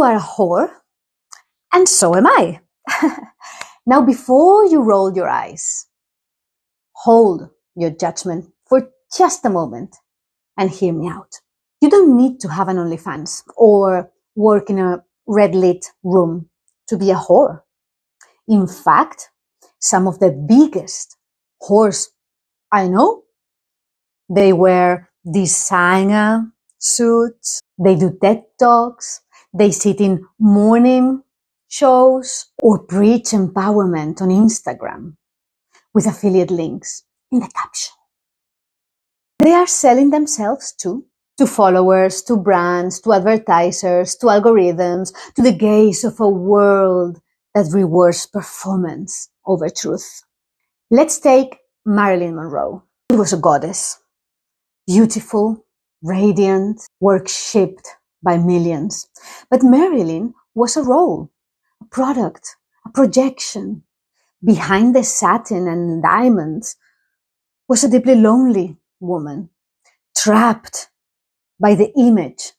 You are a whore, and so am I. Now, before you roll your eyes, hold your judgment for just a moment and hear me out. You don't need to have an OnlyFans or work in a red lit room to be a whore. In fact, some of the biggest whores I know, they wear designer suits, they do TED Talks, they sit in morning shows or preach empowerment on Instagram with affiliate links in the caption. They are selling themselves too, to followers, to brands, to advertisers, to algorithms, to the gaze of a world that rewards performance over truth. Let's take Marilyn Monroe. She was a goddess, beautiful, radiant, worshipped by millions. But Marilyn was a role, a product, a projection. Behind the satin and diamonds was a deeply lonely woman, trapped by the image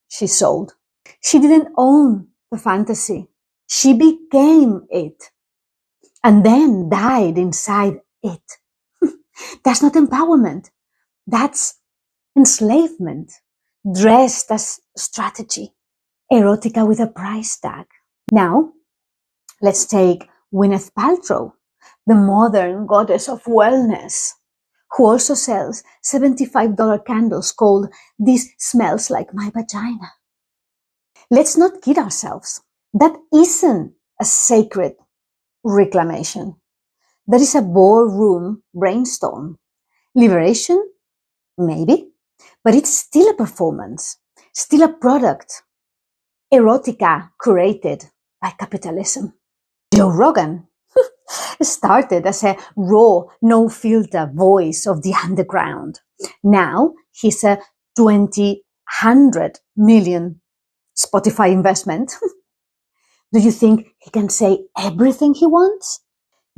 she sold. She didn't own the fantasy. She became it and then died inside it. That's not empowerment. That's enslavement, dressed as strategy, erotica with a price tag. Now, let's take Gwyneth Paltrow, the modern goddess of wellness, who also sells $75 candles called "This Smells Like My Vagina." Let's not kid ourselves. That isn't a sacred reclamation. That is a ballroom brainstorm. Liberation? Maybe. But it's still a performance, still a product. Erotica curated by capitalism. Joe Rogan started as a raw, no-filter voice of the underground. Now he's a 200 million Spotify investment. Do you think he can say everything he wants?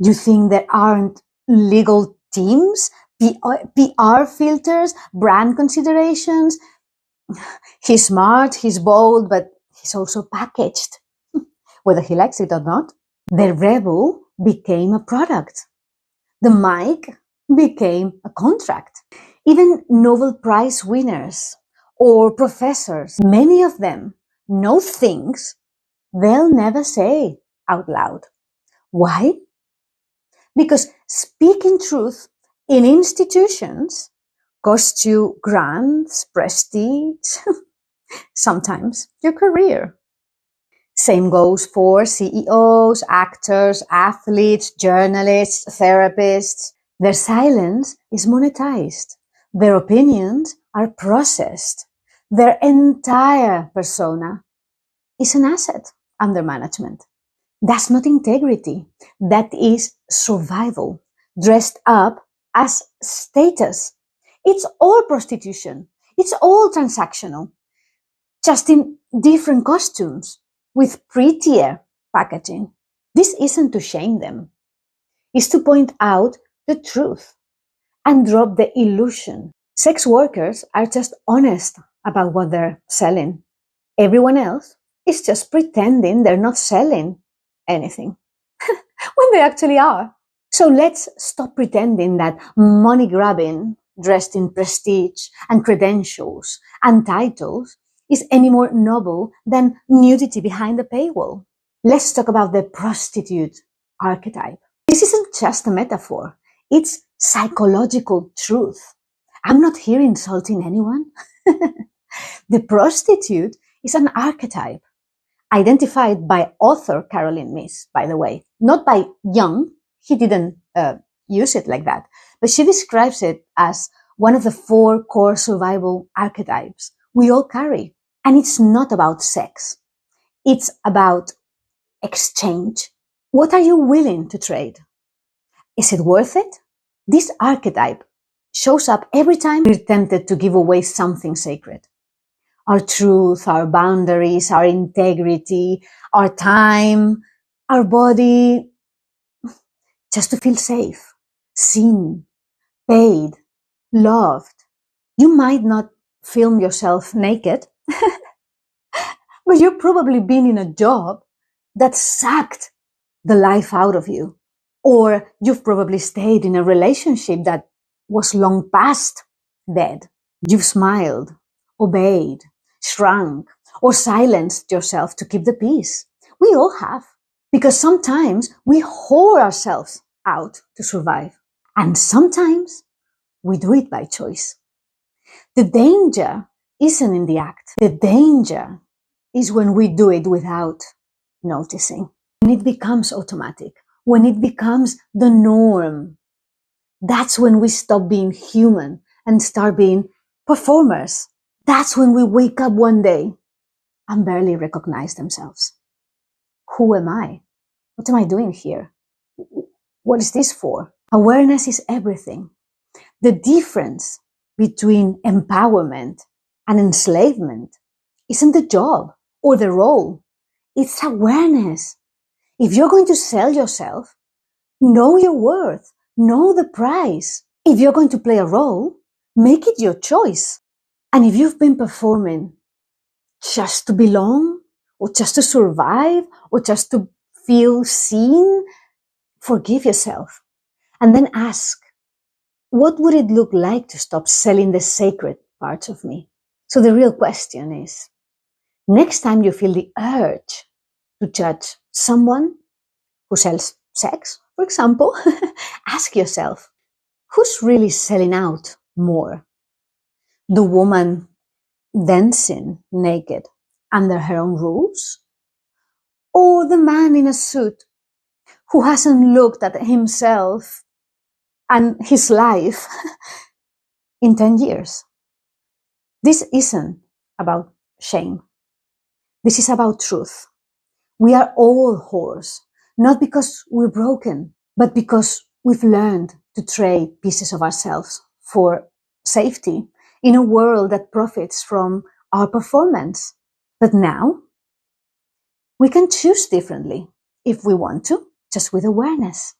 Do you think there aren't legal teams, PR filters, brand considerations? He's smart, he's bold, but he's also packaged, whether he likes it or not. The rebel became a product. The mic became a contract. Even Nobel Prize winners or professors, many of them know things they'll never say out loud. Why? Because speaking truth in institutions costs you grants, prestige, sometimes your career. Same goes for CEOs, actors, athletes, journalists, therapists. Their silence is monetized. Their opinions are processed. Their entire persona is an asset under management. That's not integrity. That is survival, dressed up as status. It's all prostitution. It's all transactional, just in different costumes with prettier packaging. This isn't to shame them. It's to point out the truth and drop the illusion. Sex workers are just honest about what they're selling. Everyone else is just pretending they're not selling anything when they actually are. So let's stop pretending that money grabbing, dressed in prestige and credentials and titles, is any more noble than nudity behind the paywall. Let's talk about the prostitute archetype. This isn't just a metaphor. It's psychological truth. I'm not here insulting anyone. The prostitute is an archetype identified by author Caroline Myss, by the way, not by Jung. He didn't use it like that, but she describes it as one of the 4 core survival archetypes we all carry. And it's not about sex. It's about exchange. What are you willing to trade? Is it worth it? This archetype shows up every time we're tempted to give away something sacred. Our truth, our boundaries, our integrity, our time, our body, just to feel safe, seen, paid, loved. You might not film yourself naked, But you've probably been in a job that sucked the life out of you. Or you've probably stayed in a relationship that was long past dead. You've smiled, obeyed, shrunk, or silenced yourself to keep the peace. We all have. Because sometimes we whore ourselves out to survive. And sometimes we do it by choice. The danger isn't in the act. The danger is when we do it without noticing. When it becomes automatic, when it becomes the norm, that's when we stop being human and start being performers. That's when we wake up one day and barely recognize themselves. Who am I? What am I doing here? What is this for? Awareness is everything. The difference between empowerment and enslavement isn't the job or the role. It's awareness. If you're going to sell yourself, know your worth, know the price. If you're going to play a role, make it your choice. And if you've been performing just to belong, or just to survive, or just to feel seen, forgive yourself. And then ask, what would it look like to stop selling the sacred parts of me? So the real question is, next time you feel the urge to judge someone who sells sex, for example, ask yourself, who's really selling out more? The woman dancing naked under her own rules? Or the man in a suit who hasn't looked at himself and his life in 10 years? This isn't about shame. This is about truth. We are all whores, not because we're broken, but because we've learned to trade pieces of ourselves for safety in a world that profits from our performance. But now, we can choose differently if we want to, just with awareness.